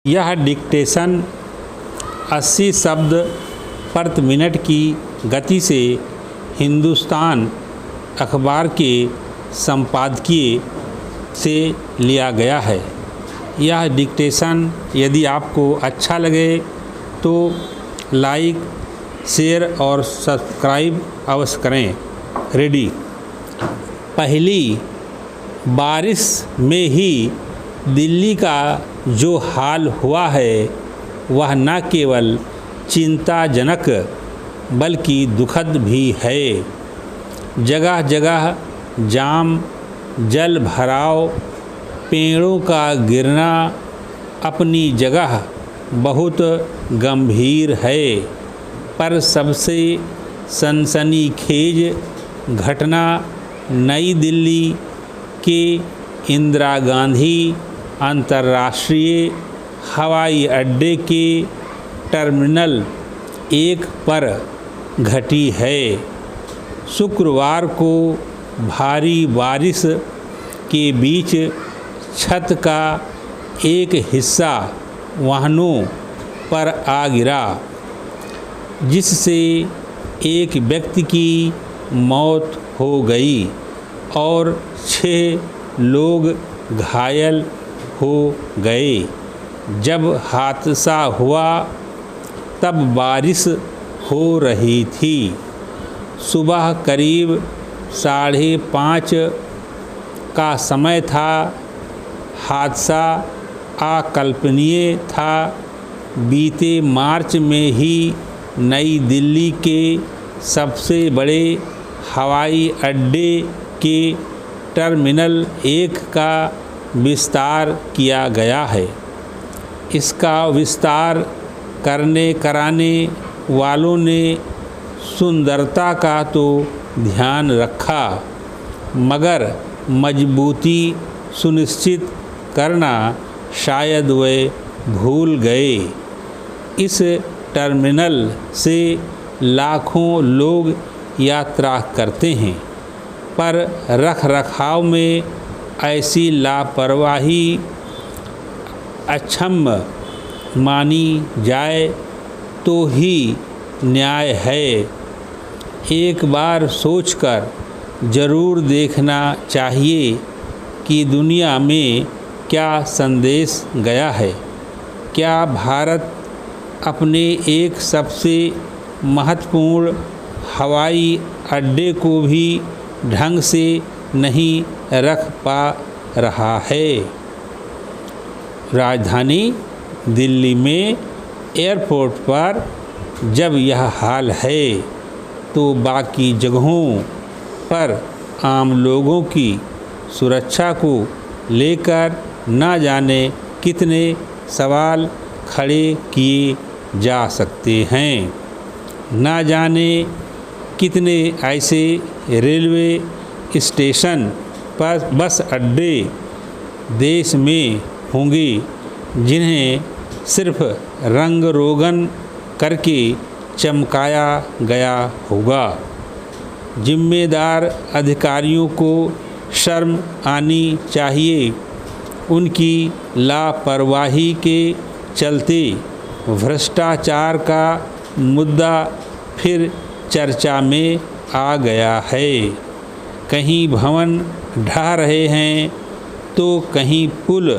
यह डिक्टेशन 80 शब्द प्रति मिनट की गति से हिंदुस्तान अखबार के संपादकीय से लिया गया है। यह डिक्टेशन यदि आपको अच्छा लगे तो लाइक, शेयर और सब्सक्राइब अवश्य करें। रेडी। पहली बारिश में ही दिल्ली का जो हाल हुआ है वह न केवल चिंताजनक बल्कि दुखद भी है। जगह जगह जाम, जल भराव, पेड़ों का गिरना अपनी जगह बहुत गंभीर है, पर सबसे सनसनीखेज घटना नई दिल्ली के इंदिरा गांधी अंतर्राष्ट्रीय हवाई अड्डे के टर्मिनल 1 पर घटी है। शुक्रवार को भारी बारिश के बीच छत का एक हिस्सा वाहनों पर आ गिरा, जिससे एक व्यक्ति की मौत हो गई और 6 लोग घायल हो गए। जब हादसा हुआ तब बारिश हो रही थी। सुबह करीब 5:30 का समय था। हादसा अकल्पनीय था। बीते मार्च में ही नई दिल्ली के सबसे बड़े हवाई अड्डे के टर्मिनल 1 का विस्तार किया गया है। इसका विस्तार कराने वालों ने सुंदरता का तो ध्यान रखा, मगर मजबूती सुनिश्चित करना शायद वे भूल गए। इस टर्मिनल से लाखों लोग यात्रा करते हैं, पर रखरखाव में ऐसी लापरवाही अक्षम्य मानी जाए तो ही न्याय है। एक बार सोचकर ज़रूर देखना चाहिए कि दुनिया में क्या संदेश गया है। क्या भारत अपने एक सबसे महत्वपूर्ण हवाई अड्डे को भी ढंग से नहीं रख पा रहा है? राजधानी दिल्ली में एयरपोर्ट पर जब यह हाल है तो बाकी जगहों पर आम लोगों की सुरक्षा को लेकर न जाने कितने सवाल खड़े किए जा सकते हैं। न जाने कितने ऐसे रेलवे स्टेशन पर बस अड्डे देश में होंगे जिन्हें सिर्फ रंग रोगन करके चमकाया गया होगा। जिम्मेदार अधिकारियों को शर्म आनी चाहिए। उनकी लापरवाही के चलते भ्रष्टाचार का मुद्दा फिर चर्चा में आ गया है। कहीं भवन ढह रहे हैं तो कहीं पुल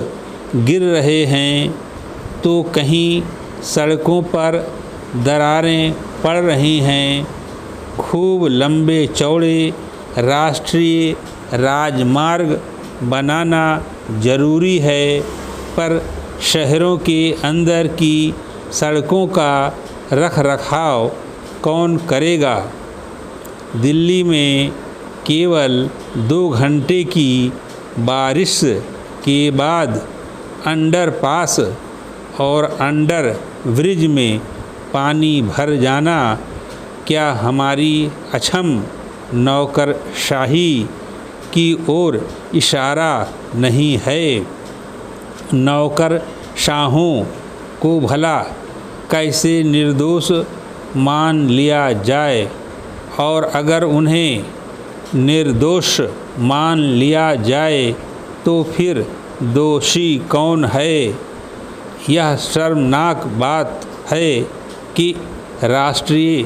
गिर रहे हैं तो कहीं सड़कों पर दरारें पड़ रही हैं। खूब लंबे चौड़े राष्ट्रीय राजमार्ग बनाना ज़रूरी है, पर शहरों के अंदर की सड़कों का रखरखाव कौन करेगा? दिल्ली में केवल 2 घंटे की बारिश के बाद अंडरपास और अंडर ब्रिज में पानी भर जाना क्या हमारी अक्षम नौकरशाही की ओर इशारा नहीं है? नौकरशाहों को भला कैसे निर्दोष मान लिया जाए, और अगर उन्हें निर्दोष मान लिया जाए तो फिर दोषी कौन है? यह शर्मनाक बात है कि राष्ट्रीय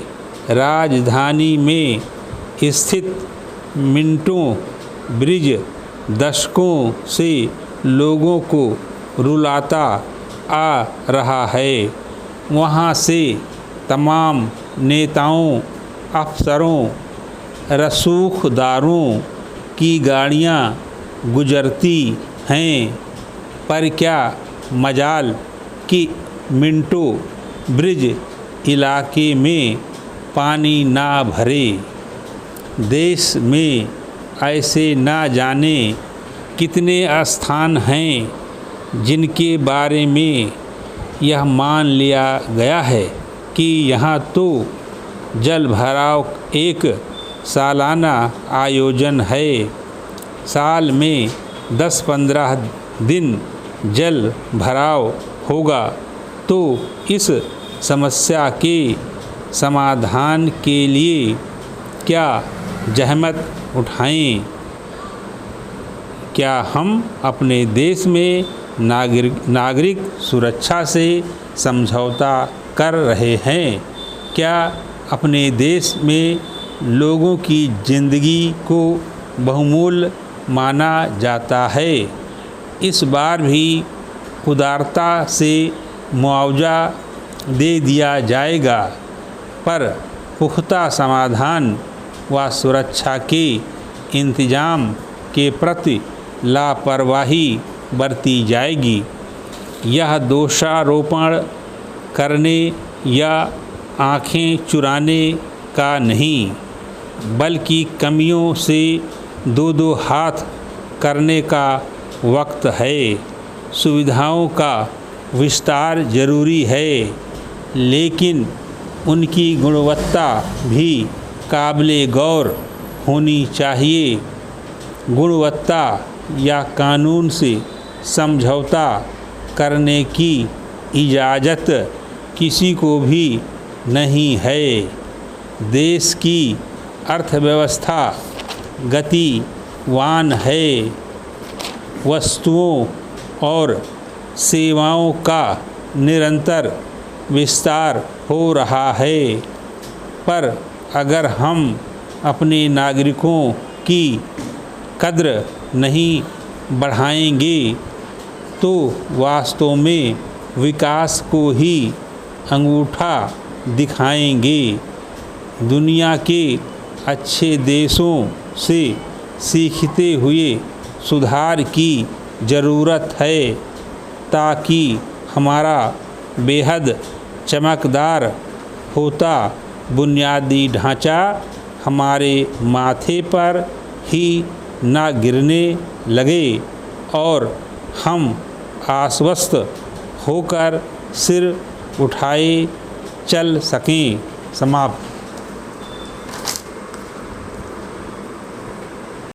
राजधानी में स्थित मिंटो ब्रिज दशकों से लोगों को रुलाता आ रहा है। वहाँ से तमाम नेताओं, अफसरों, रसूखदारों की गाड़ियाँ गुजरती हैं, पर क्या मजाल कि मिंटो ब्रिज इलाके में पानी ना भरे। देश में ऐसे ना जाने कितने स्थान हैं जिनके बारे में यह मान लिया गया है कि यहाँ तो जल भराव एक सालाना आयोजन है। साल में 10-15 दिन जल भराव होगा तो इस समस्या के समाधान के लिए क्या जहमत उठाएं? क्या हम अपने देश में नागरिक सुरक्षा से समझौता कर रहे हैं? क्या अपने देश में लोगों की ज़िंदगी को बहुमूल्य माना जाता है? इस बार भी उदारता से मुआवजा दे दिया जाएगा, पर पुख्ता समाधान व सुरक्षा के इंतजाम के प्रति लापरवाही बरती जाएगी। यह दोषारोपण करने या आँखें चुराने का नहीं, बल्कि कमियों से दो हाथ करने का वक्त है। सुविधाओं का विस्तार जरूरी है, लेकिन उनकी गुणवत्ता भी काबिले गौर होनी चाहिए। गुणवत्ता या कानून से समझौता करने की इजाज़त किसी को भी नहीं है। देश की अर्थव्यवस्था गतिवान है। वस्तुओं और सेवाओं का निरंतर विस्तार हो रहा है, पर अगर हम अपने नागरिकों की कद्र नहीं बढ़ाएंगे तो वास्तव में विकास को ही अंगूठा दिखाएंगे। दुनिया के अच्छे देशों से सीखते हुए सुधार की ज़रूरत है, ताकि हमारा बेहद चमकदार होता बुनियादी ढांचा हमारे माथे पर ही ना गिरने लगे और हम आश्वस्त होकर सिर उठाए चल सकें। समाप्त।